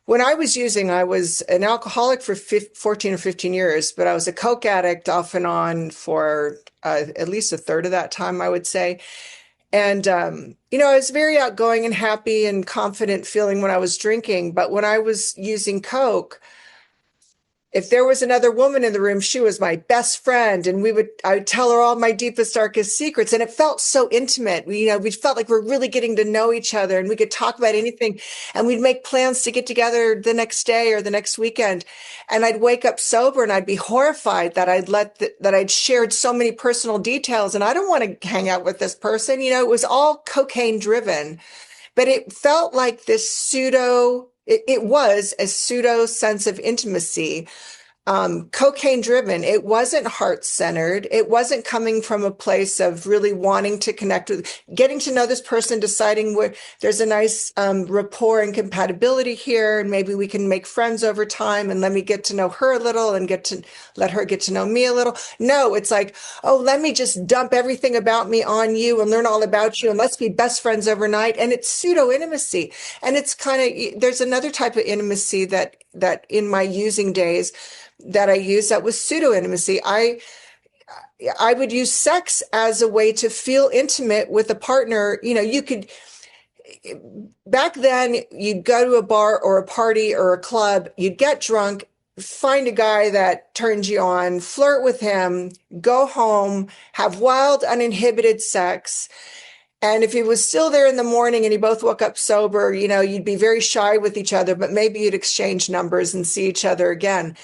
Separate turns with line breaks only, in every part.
When I was using, I was an alcoholic for 14 or 15 years, but I was a coke addict off and on for at least a third of that time, I would say. And, I was very outgoing and happy and confident feeling when I was drinking. But when I was using coke, if there was another woman in the room, she was my best friend, and I would tell her all my deepest, darkest secrets. And it felt so intimate. We felt like we're really getting to know each other, and we could talk about anything, and we'd make plans to get together the next day or the next weekend. And I'd wake up sober and I'd be horrified that that I'd shared so many personal details, and I don't want to hang out with this person. It was all cocaine driven, but it felt like this it was a pseudo sense of intimacy, cocaine driven. It wasn't heart centered. It wasn't coming from a place of really wanting to connect with, getting to know this person, deciding where there's a nice rapport and compatibility here, and maybe we can make friends over time, and let me get to know her a little and let her get to know me a little. No, it's like, oh, let me just dump everything about me on you and learn all about you, and let's be best friends overnight. And it's pseudo intimacy. And it's there's another type of intimacy that in my using days that I used that was pseudo intimacy. I would use sex as a way to feel intimate with a partner. Back then you'd go to a bar or a party or a club, you'd get drunk, find a guy that turns you on, flirt with him, go home, have wild, uninhibited sex. And if he was still there in the morning and you both woke up sober, you'd be very shy with each other, but maybe you'd exchange numbers and see each other again.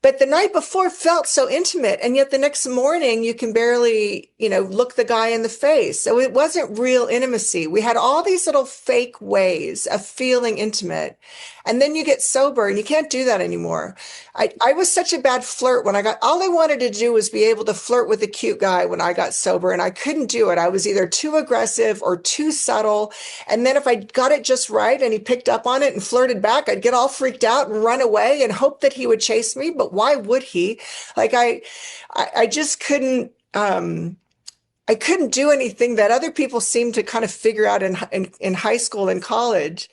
But the night before felt so intimate, and yet the next morning you can barely, look the guy in the face. So it wasn't real intimacy. We had all these little fake ways of feeling intimate. And then you get sober and you can't do that anymore. I was such a bad flirt when all I wanted to do was be able to flirt with a cute guy when I got sober, and I couldn't do it. I was either too aggressive or too subtle. And then if I got it just right and he picked up on it and flirted back, I'd get all freaked out and run away and hope that he would chase me. But why would he? Like I just couldn't, I couldn't do anything that other people seemed to kind of figure out in high school and college.